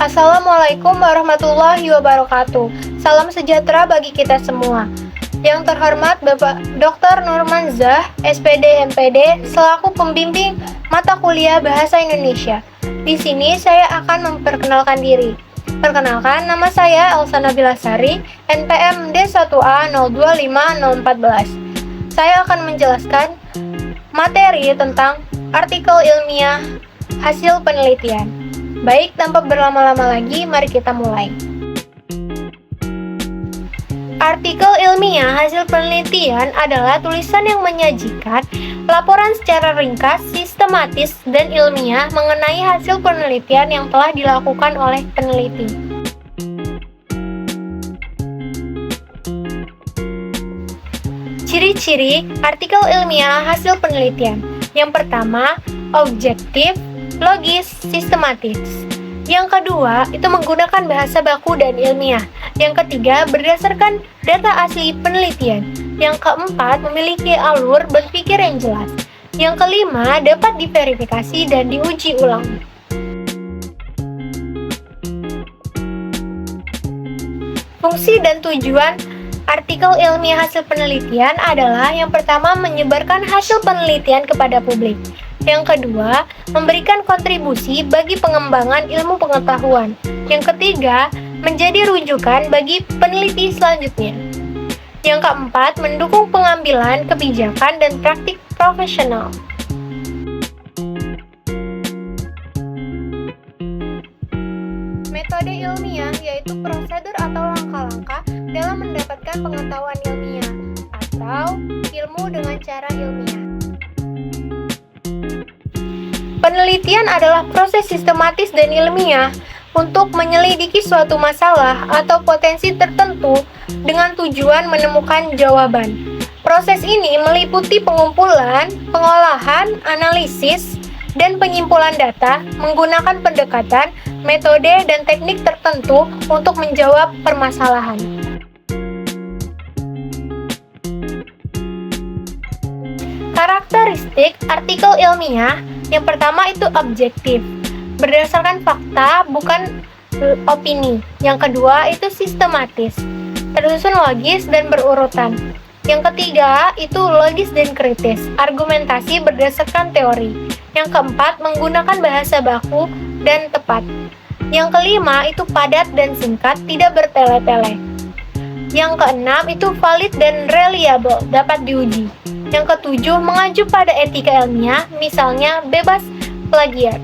Assalamualaikum warahmatullahi wabarakatuh. Salam sejahtera bagi kita semua. Yang terhormat Bapak Dr. Nurmanzah, SPD MPD, selaku pembimbing mata kuliah Bahasa Indonesia. Di sini saya akan memperkenalkan diri. Perkenalkan, nama saya Elsa Nabila Sari, NPM D1A 025014. Saya akan menjelaskan materi tentang artikel ilmiah hasil penelitian. Baik, tanpa berlama-lama lagi, mari kita mulai. Artikel ilmiah hasil penelitian adalah tulisan yang menyajikan laporan secara ringkas, sistematis, dan ilmiah mengenai hasil penelitian yang telah dilakukan oleh peneliti. Ciri-ciri artikel ilmiah hasil penelitian. Yang pertama, objektif, logis, sistematis. Yang kedua, itu menggunakan bahasa baku dan ilmiah. Yang ketiga, berdasarkan data asli penelitian. Yang keempat, memiliki alur berpikir yang jelas. Yang kelima, dapat diverifikasi dan diuji ulang. Fungsi dan tujuan artikel ilmiah hasil penelitian adalah yang pertama, menyebarkan hasil penelitian kepada publik. Yang kedua, memberikan kontribusi bagi pengembangan ilmu pengetahuan. Yang ketiga, menjadi rujukan bagi peneliti selanjutnya. Yang keempat, mendukung pengambilan kebijakan dan praktik profesional. Metode ilmiah yaitu prosedur atau langkah-langkah dalam mendapatkan pengetahuan ilmiah atau ilmu dengan cara ilmiah. Penelitian adalah proses sistematis dan ilmiah untuk menyelidiki suatu masalah atau potensi tertentu dengan tujuan menemukan jawaban. Proses ini meliputi pengumpulan, pengolahan, analisis, dan penyimpulan data menggunakan pendekatan, metode, dan teknik tertentu untuk menjawab permasalahan. Karakteristik artikel ilmiah. Yang pertama itu objektif, berdasarkan fakta, bukan opini. Yang kedua itu sistematis, tersusun logis dan berurutan. Yang ketiga itu logis dan kritis, argumentasi berdasarkan teori. Yang keempat, menggunakan bahasa baku dan tepat. Yang kelima itu padat dan singkat, tidak bertele-tele. Yang keenam itu valid dan reliable, dapat diuji. Yang ketujuh, mengacu pada etika ilmiah, misalnya bebas plagiat.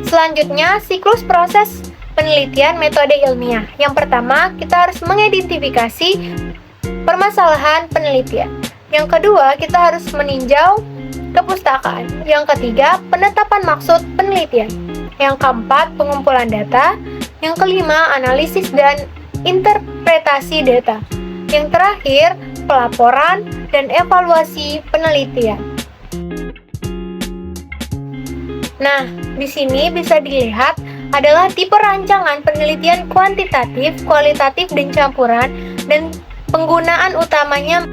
Selanjutnya, siklus proses penelitian metode ilmiah. Yang pertama, kita harus mengidentifikasi permasalahan penelitian. Yang kedua, kita harus meninjau kepustakaan. Yang ketiga, penetapan maksud penelitian. Yang keempat, pengumpulan data. Yang kelima, analisis dan interpretasi data. Yang terakhir, pelaporan dan evaluasi penelitian. Nah, di sini bisa dilihat adalah tipe rancangan penelitian kuantitatif, kualitatif, dan campuran, dan penggunaan utamanya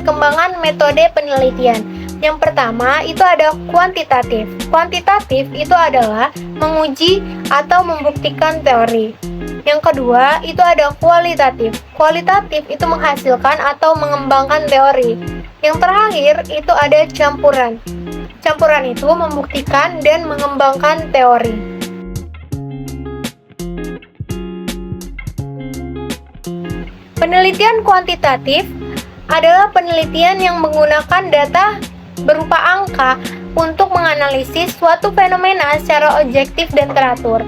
pengembangan metode penelitian. Yang pertama itu ada kuantitatif. Kuantitatif itu adalah menguji atau membuktikan teori. Yang kedua itu ada kualitatif. Kualitatif itu menghasilkan atau mengembangkan teori. Yang terakhir itu ada campuran. Campuran itu membuktikan dan mengembangkan teori. Penelitian kuantitatif adalah penelitian yang menggunakan data berupa angka untuk menganalisis suatu fenomena secara objektif dan teratur.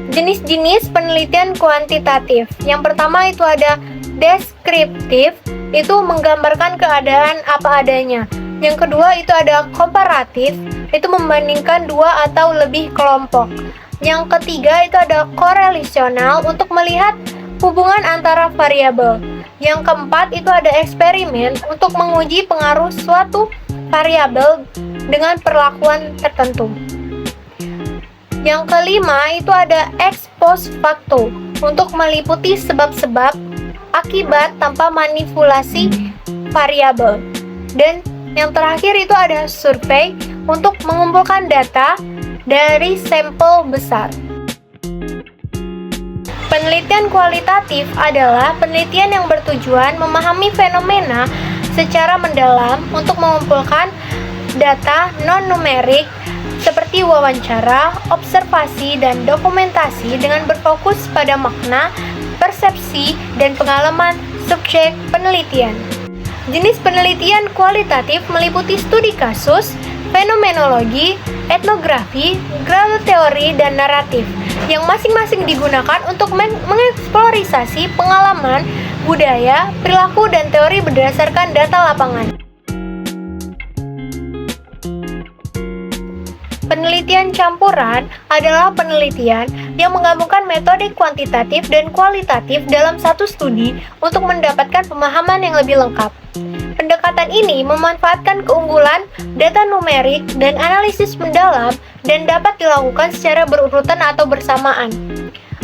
Jenis-jenis penelitian kuantitatif. Yang pertama itu ada deskriptif, itu menggambarkan keadaan apa adanya. Yang kedua itu ada komparatif, itu membandingkan dua atau lebih kelompok. Yang ketiga itu ada korelasional, untuk melihat hubungan antara variabel. Yang keempat itu ada eksperimen, untuk menguji pengaruh suatu variabel dengan perlakuan tertentu. Yang kelima itu ada ex post facto untuk meliputi sebab-sebab akibat tanpa manipulasi variabel. Dan yang terakhir itu ada survei untuk mengumpulkan data dari sampel besar. Penelitian kualitatif adalah penelitian yang bertujuan memahami fenomena secara mendalam untuk mengumpulkan data non-numerik seperti wawancara, observasi, dan dokumentasi dengan berfokus pada makna, persepsi, dan pengalaman subjek penelitian. Jenis penelitian kualitatif meliputi studi kasus, fenomenologi, etnografi, ground teori, dan naratif, yang masing-masing digunakan untuk mengeksplorisasi pengalaman, budaya, perilaku, dan teori berdasarkan data lapangan. Penelitian campuran adalah penelitian yang menggabungkan metode kuantitatif dan kualitatif dalam satu studi untuk mendapatkan pemahaman yang lebih lengkap. Pendekatan ini memanfaatkan keunggulan data numerik dan analisis mendalam dan dapat dilakukan secara berurutan atau bersamaan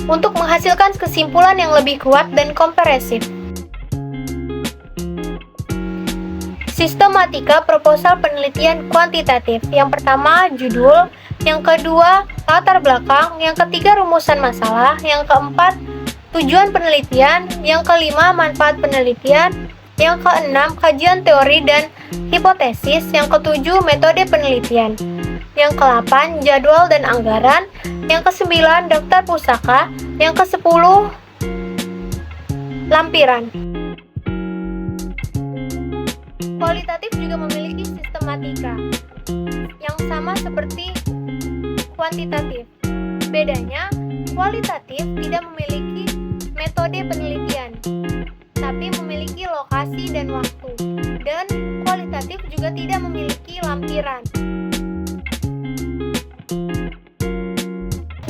untuk menghasilkan kesimpulan yang lebih kuat dan komprehensif. Sistematika proposal penelitian kuantitatif. Yang pertama, judul. Yang kedua, latar belakang. Yang ketiga, rumusan masalah. Yang keempat, tujuan penelitian. Yang kelima, manfaat penelitian. Yang keenam, kajian teori dan hipotesis. Yang ketujuh, metode penelitian. Yang ke-8, jadwal dan anggaran. Yang ke-9, daftar pusaka. Yang ke-10, lampiran. Kualitatif juga memiliki sistematika yang sama seperti kuantitatif. Bedanya, kualitatif tidak memiliki metode penelitian, tapi memiliki lokasi dan waktu. Dan kualitatif juga tidak memiliki lampiran.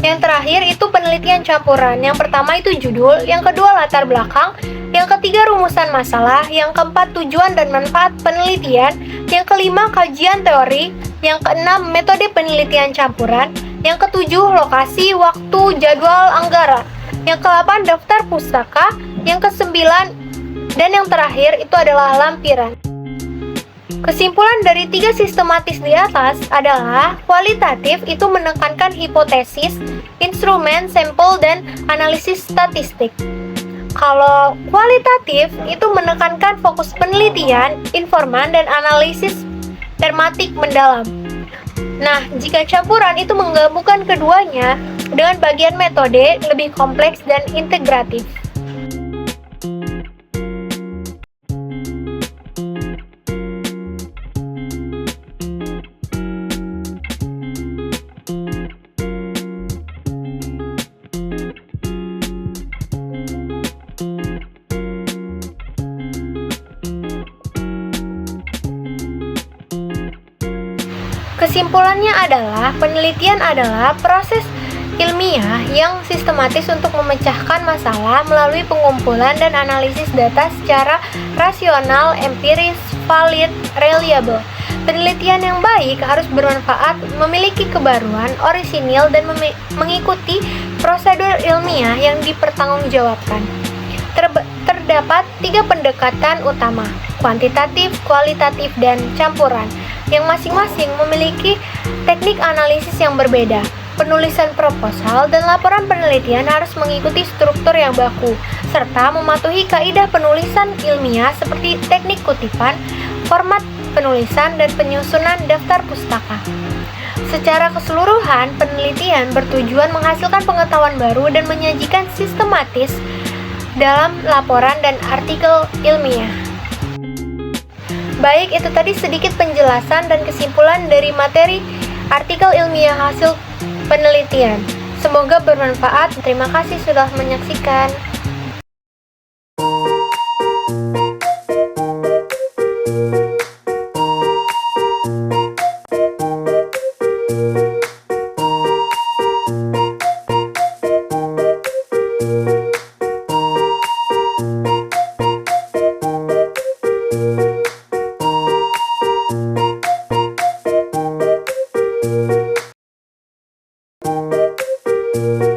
Yang terakhir itu penelitian campuran. Yang pertama itu judul, yang kedua latar belakang, yang ketiga rumusan masalah, yang keempat tujuan dan manfaat penelitian, yang kelima kajian teori, yang keenam metode penelitian campuran, yang ketujuh lokasi, waktu, jadwal, anggaran, yang ke-8 daftar pustaka, yang ke-9 dan yang terakhir itu adalah lampiran. Kesimpulan dari 3 sistematis di atas adalah kualitatif itu menekankan hipotesis, instrumen, sampel, dan analisis statistik. Kalau kualitatif itu menekankan fokus penelitian, informan, dan analisis tematik mendalam. Nah, jika campuran itu menggabungkan keduanya dengan bagian metode lebih kompleks dan integratif. Kesimpulannya adalah, penelitian adalah proses ilmiah yang sistematis untuk memecahkan masalah melalui pengumpulan dan analisis data secara rasional, empiris, valid, reliable. Penelitian yang baik harus bermanfaat, memiliki kebaruan, orisinil, dan mengikuti prosedur ilmiah yang dipertanggungjawabkan. Terdapat 3 pendekatan utama, kuantitatif, kualitatif, dan campuran, yang masing-masing memiliki teknik analisis yang berbeda. Penulisan proposal dan laporan penelitian harus mengikuti struktur yang baku, serta mematuhi kaidah penulisan ilmiah seperti teknik kutipan, format penulisan, dan penyusunan daftar pustaka. Secara keseluruhan, penelitian bertujuan menghasilkan pengetahuan baru dan menyajikan sistematis dalam laporan dan artikel ilmiah. Baik, itu tadi sedikit penjelasan dan kesimpulan dari materi artikel ilmiah hasil penelitian. Semoga bermanfaat. Terima kasih sudah menyaksikan. Thank